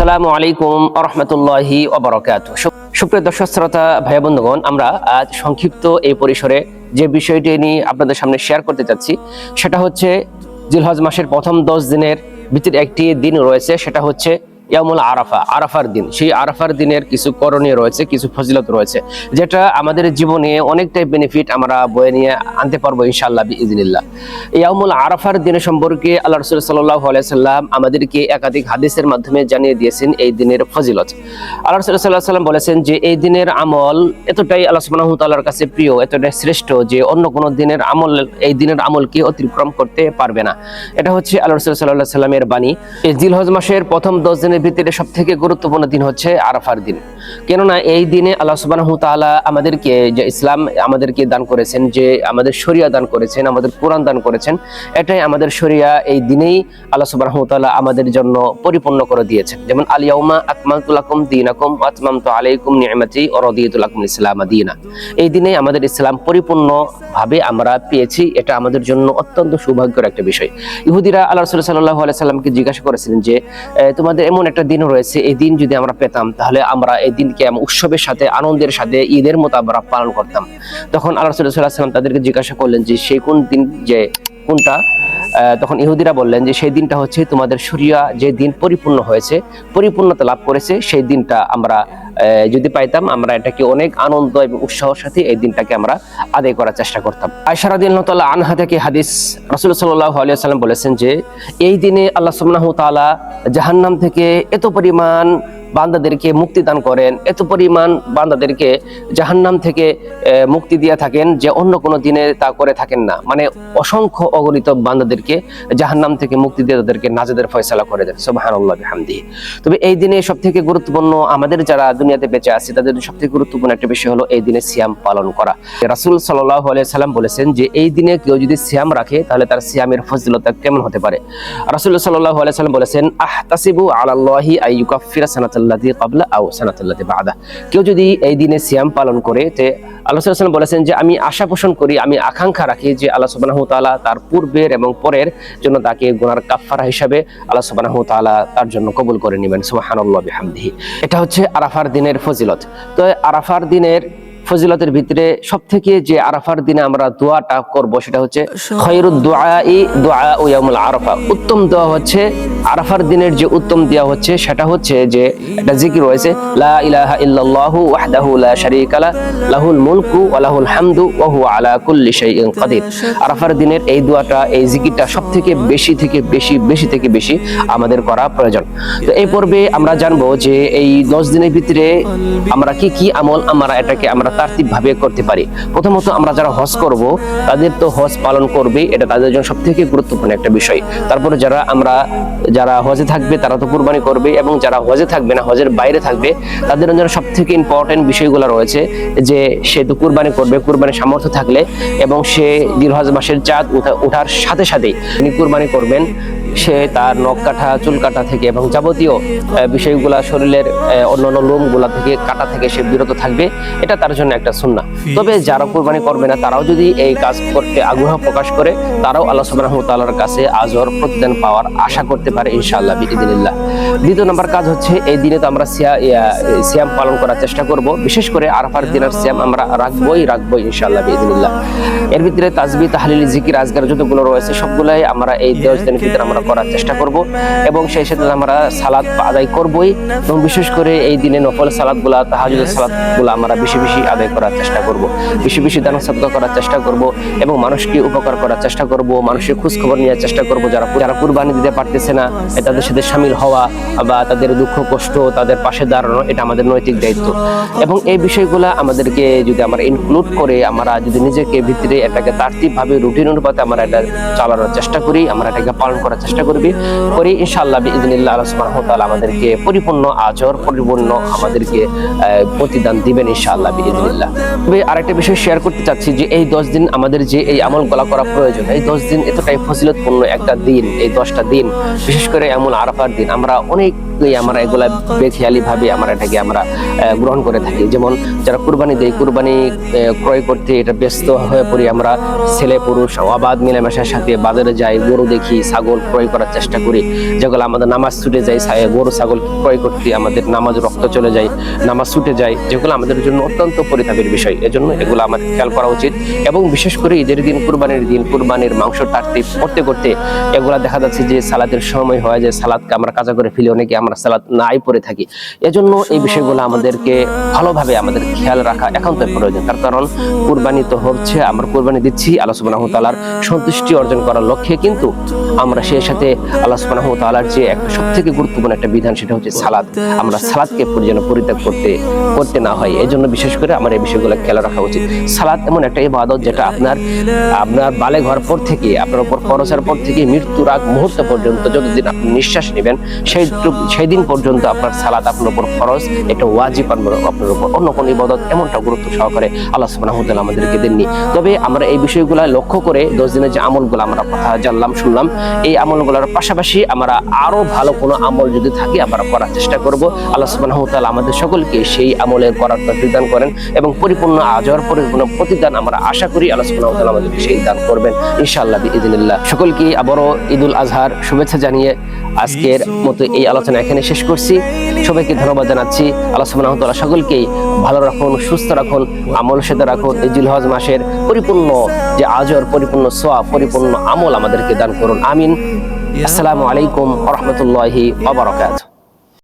আসসালামু আলাইকুম ওয়া রাহমাতুল্লাহি ওয়া বারাকাতুহু। সুপ্রিয় দর্শক শ্রোতা ভাই বোনগণ, আমরা আজ সংক্ষিপ্ত এই পরিসরে যে বিষয়টি নিয়ে আপনাদের সামনে শেয়ার করতে যাচ্ছি সেটা হচ্ছে জিলহজ মাসের প্রথম 10 দিনের ভিতরে একটি দিন রয়েছে, সেটা হচ্ছে ইয়ামুল আরাফা, আরাফার দিন। সেই আরাফার দিনের কিছু করণীয় রয়েছে, কিছু ফজিলত রয়েছে, যেটা আমাদের জীবনে অনেকটাই বেনিফিট আমরা বয়ে নিয়ে আনতে পারবো ইনশাআল্লাহ বিইজনিল্লাহ। ইয়ামুল আরাফার দিন সম্পর্কে আল্লাহ রাসূল সাল্লাল্লাহু আলাইহি সাল্লাম আমাদেরকে একাধিক হাদিসের মাধ্যমে জানিয়ে দিয়েছেন এই দিনের ফজিলত। আল্লাহ রাসূল সাল্লাল্লাহু আলাইহি সাল্লাম বলেছেন যে এই দিনের আমল এতটাই আল্লাহ সুবহানাহু ওয়া তাআলার কাছে প্রিয়, এতটাই শ্রেষ্ঠ যে অন্য কোনো দিনের আমল এই দিনের আমলকে অতিক্রম করতে পারবে না। এটা হচ্ছে আল্লাহ রাসূল সাল্লাল্লাহু আলাইহি সাল্লামের বাণী। এই জিলহজ মাসের প্রথম 10 দিনের ভিতরে সবথেকে গুরুত্বপূর্ণ দিন হচ্ছে আরাফার দিন। কেননা এই দিনে আল্লাহ সুবহানাহু ওয়া তাআলা আমাদেরকে যে ইসলাম আমাদেরকে দান করেছেন, যে আমাদের শরিয়া দান করেছেন, আমাদের কোরআন দান করেছেন, এটাই আমাদের শরিয়া। এই দিনেই আল্লাহ সুবহানাহু ওয়া তাআলা আমাদের জন্য পরিপূর্ণ করে দিয়েছেন। যেমন আল ইয়াউমা আকমালতু লাকুম দীনাকুম ওয়া আতমামতু আলাইকুম নি'মাতি ওয়া রাদিতু লাকুমুল ইসলাম দীনা। এই দিনে আমাদের ইসলাম পরিপূর্ণ ভাবে আমরা পেয়েছি, এটা আমাদের জন্য অত্যন্ত সৌভাগ্যের একটা বিষয়। ইহুদিরা আল্লাহ রাসূল সাল্লাল্লাহু আলাইহি সাল্লামকে জিজ্ঞাসা করেছিলেন যে তোমাদের এমন একটা দিন রয়েছে, এই দিন যদি আমরা পেতাম তাহলে আমরা এই দিনকে উৎসবের সাথে, আনন্দের সাথে, ঈদের মতো আমরা পালন করতাম। তখন আল্লাহ রাসূল সাল্লাল্লাহু আলাইহি সাল্লাম তাদেরকে জিজ্ঞাসা করলেন যে সেই কোন দিন, যে কোনটা? তখন ইহুদিরা বললেন যে সেই দিনটা হচ্ছে তোমাদের শরিয়া যে দিন পরিপূর্ণ হয়েছে, পরিপূর্ণতা লাভ করেছে, সেই দিনটা আমরা যদি পাইতাম আমরা এটাকে অনেক আনন্দ এবং উৎসাহের সাথে এই দিনটাকে আমরা আদায় করার চেষ্টা করতাম। আয়েশা রাদিয়াল্লাহু তাআলা আনহা থেকে হাদিস, রাসূল সাল্লাল্লাহু আলাইহি ওয়াসাল্লাম বলেছেন যে এই দিনে আল্লাহ সুবহানাহু ওয়া তাআলা জাহান্নাম থেকে এত পরিমাণ বান্দাদেরকে মুক্তি দান করেন, এত পরিমাণ বান্দাদেরকে জাহান্নাম থেকে মুক্তি দিয়ে থাকেন যে অন্য কোনো দিনে তা করে থাকেন না। মানে অসংখ্য অগণিত বান্দাদেরকে জাহান্নাম থেকে মুক্তি দিয়ে তাদেরকে নাজাতের ফয়সালা করে দেন। সুবহানাল্লাহ বিহামদিহি। তবে এই দিনে সবথেকে গুরুত্বপূর্ণ, আমাদের যারা দুনিয়াতে বেঁচে আছে তাদের সবথেকে গুরুত্বপূর্ণ একটা বিষয় হলো এই দিনে সিয়াম পালন করা। রাসূল সাল্লাল্লাহু আলাইহি সাল্লাম বলেছেন যে এই দিনে কেউ যদি সিয়াম রাখে তাহলে তার সিয়ামের ফজিলত কেমন হতে পারে। রাসূল সাল্লাল্লাহু আলাইহি সাল্লাম বলেছেন আহতাসিবু আলাল্লাহি আইয়ুকাফিরা সানাতাল্লাতী ক্বাবলা আও সানাতাল্লাতী বা'দা। কেউ যদি এই দিনে সিয়াম পালন করে, তে আল্লাহ সাল্লাল্লাহু আলাইহি সাল্লাম বলেছেন যে আমি আশা পোষণ করি, আমি আকাঙ্ক্ষা রাখি যে আল্লাহ সুবহানাহু ওয়া তাআলা তার পূর্বের এবং পরের জন্য তাকে গুনার কাফফারা হিসাবে আল্লাহ সুবহানাহু ওয়া তাআলা তার জন্য কবুল করে নেবেন। সুবহানাল্লাহ বিহামদিহি। এটা হচ্ছে আরাফার দিনের ফজিলত। তো আরাফার দিনের ফজিলতের ভিতরে সবথেকে যে আরাফার দিনে আমরা দোয়াটা করব সেটা হচ্ছে খায়রুদ দুআই দুআউ ইয়াউমুল আরাফা। উত্তম দোয়া হচ্ছে আরাফার দিনের যে উত্তম দোয়া হচ্ছে সেটা হচ্ছে যে একটা জিকির রয়েছে, লা ইলাহা ইল্লাল্লাহু ওয়াহদাহু লা শারীকা লা লাহুল মুলকু ওয়া লাহুল হামদু ওয়া হুয়া আলা কুল্লি শাইইন কাদির। আরাফার দিনের এই দোয়াটা, এই জিকিরটা সবথেকে বেশি আমাদের করা প্রয়োজন। তো এই পর্বে আমরা জানবো যে এই 10 দিনের ভিতরে আমরা কি আমল এটাকে আমরা তারতিব ভাবে করতে পারি। প্রথমত আমরা যারা হজ করব তাদের তো হজ পালন করবে, এটা তাদের জন্য সবথেকে গুরুত্বপূর্ণ একটা বিষয়। তারপরে যারা হজে থাকবে তারা তো কুরবানি করবে, এবং যারা হজে থাকবে না, হজের বাইরে থাকবে, তাদের জন্য সবথেকে ইম্পর্টেন্ট বিষয়গুলো রয়েছে যে সে তো কুরবানি করবে, কুরবানির সামর্থ্য থাকলে, এবং সে জিলহজ মাসের চাঁদ ওঠার সাথে সাথেই তিনি কুরবানি করবেন। সে তার নখ কাটা, চুল কাটা থেকে এবং যাবতীয় বিষয়গুলা, শরীরের অন্যান্য লোমগুলা থেকে, কাটা থেকে সে বিরত থাকবে। এটা তার জন্য একটা সুন্নাহ। তবে যারা কুরবানি করবে না তারাও যদি এই কাজ করতে আগ্রহ প্রকাশ করে, তারাও আল্লাহ সুবহানাহু ওয়া তাআলার কাছে আজর প্রতিদান পাওয়ার আশা করতে পারে ইনশাআল্লাহ বিইذنিল্লাহ। দ্বিতীয় নম্বর কাজ হচ্ছে এই দিনে তো আমরা সিয়াম পালন করার চেষ্টা করব। বিশেষ করে আরাফার দিনের সিয়াম আমরা রাখবই ইনশাআল্লাহ বিইذنিল্লাহ। এর ভিতরে তাসবিহ, তাহলিল, জিকির, আজকার যতগুলো রয়েছে সবগুলাই আমরা এই 10 দিনের ভিতরে আমরা করার চেষ্টা করব, এবং সেই সাথে আমরা সালাত আদায় করবই, এবং বিশেষ করে এই দিনে নফল সালাতগুলা, তাহাজ্জুদের সালাতগুলো আমরা বেশি আদায় করার চেষ্টা করব, বেশি দান সাদকা করার চেষ্টা করব, এবং মানুষকে উপকার করার চেষ্টা করব, মানুষের খোঁজ খবর নেওয়ার চেষ্টা করব। যারা কুরবানি দিতে পারতেছে না তাদের সাথে শামিল হওয়া, বা তাদের দুঃখ কষ্ট, তাদের পাশে দাঁড়ানো, এটা আমাদের নৈতিক দায়িত্ব। এবং এই বিষয়গুলো আমাদেরকে যদি আমরা ইনক্লুড করে, আমরা যদি নিজেকে ভিতরে এটাকে তারতিব ভাবে, রুটিন অনুপাতে আমরা এটা চালানোর চেষ্টা করি, আমরা এটাকে পালন করার চেষ্টা করি ইনশাআল্লাহ বিইذنিল্লাহ, আল্লাহ সুবহানাহু ওয়া তাআলা আমাদেরকে পরিপূর্ণ আজর, পরিপূর্ণ আমাদেরকে প্রতিদান দিবেন ইনশাআল্লাহ বিইذنিল্লাহ। তবে আরেকটা বিষয় শেয়ার করতে চাচ্ছি যে এই 10 দিন আমাদের যে এই আমলগুলো করা প্রয়োজন, এই 10 দিন এতটাই ফজিলতপূর্ণ একটা দিন। এই 10টা দিন, বিশেষ করে আমল আরাফার দিন, আমরা অনেক অনেকেই আমরা এগুলা বেখেয়ালি ভাবে আমরা এটাকে আমরা গ্রহণ করে থাকি। যেমন যারা কুরবানি দেয়, কুরবানি ক্রয় করতে এটা ব্যস্ত হয়ে পড়ি আমরা, ছেলে পুরুষ অবাধ মিলেমিশার সাথে বাজারে যাই, গরু দেখি, ছাগল ক্রয় করার চেষ্টা করি, যেগুলো আমাদের নামাজ ছুটে যায়, গরু ছাগল ক্রয় করতে আমাদের নামাজ রক্ত চলে যায়, নামাজ ছুটে যায়, যেগুলো আমাদের জন্য অত্যন্ত পরিতাপের বিষয়। এজন্য এগুলো আমাদের খেয়াল করা উচিত। এবং বিশেষ করে ঈদের দিন, কুরবানির দিন, কুরবানির মাংস কাটতে করতে করতে এগুলা দেখা যাচ্ছে যে সালাতের সময় হয়, যে সালাদকে আমরা কাজা করে ফেলি, অনেকে আমরা সালাত নাই পড়ে থাকি। এজন্য এই বিষয়গুলো আমাদেরকে ভালোভাবে আমাদের খেয়াল রাখা একান্তই প্রয়োজন। তার কারণ কুরবানি তো হচ্ছে, আমরা কুরবানি দিচ্ছি আল্লাহ সুবহানাহু ওয়া তাআলার সন্তুষ্টি অর্জন করার লক্ষ্যে, কিন্তু আমরা সেই সাথে আল্লাহ সুবহানাহু ওয়া তাআলার যে একটা সবথেকে গুরুত্বপূর্ণ একটা বিধান, সেটা হচ্ছে সালাত। আমরা সালাতকে যেন পরিত্যাগ করতে না হয়, এজন্য বিশেষ করে আমার এই বিষয়গুলো খেয়াল রাখা উচিত। সালাত এমন একটা ইবাদত যেটা আপনার বালেগ হওয়ার পর থেকে, আপনার উপর ফরজ হওয়ার পর থেকে মৃত্যুর আগ মুহূর্ত পর্যন্ত, যতদিন আপনি নিঃশ্বাস নেবেন সেই দিন পর্যন্ত আপনার সালাত আপনার উপর ফরজ, এটা ওয়াজিব আপনার উপর। অন্য কোন ইবাদত এমনটা গুরুত্ব সহকারে আল্লাহ সুবহানাহু ওয়া তাআলা আমাদেরকে দেননি। তবে আমরা এই বিষয়গুলো লক্ষ্য করে 10 দিনের যে আমলগুলো আমরা কথা জানলাম, শুনলাম, এই আমলগুলোর পাশাপাশি আমরা আরো ভালো কোনো আমল যদি থাকে আমরা করার চেষ্টা করব। আল্লাহ সুবহানাহু ওয়া তাআলা আমাদের সকলকে সেই আমলের করার তৌফিক দান করেন এবং পরিপূর্ণ আজর পরিপূর্ণ প্রতিদান আমরা আশা করি আল্লাহ সুবহানাহু ওয়া তাআলা আমাদেরকে সেই দান করবেন ইনশাআল্লাহ বিইذنিল্লাহ। সকলকে আবারো ঈদুল আজহার শুভেচ্ছা জানিয়ে আজকের মতো এই আলোচনা এখানে শেষ করছি। সবাইকে ধন্যবাদ জানাচ্ছি। আল্লাহ সুবহানাহু ওয়া তাআলা সকলকেই ভালো রাখুন, সুস্থ রাখুন, আমল সাথে রাখুন। এই জিলহজ মাসের পরিপূর্ণ যে আজর, পরিপূর্ণ সওয়াব, পরিপূর্ণ আমল আমাদেরকে দান করুন। আমিন। আসসালামু আলাইকুম ওয়া রাহমাতুল্লাহি ওয়া বারাকাতুহু।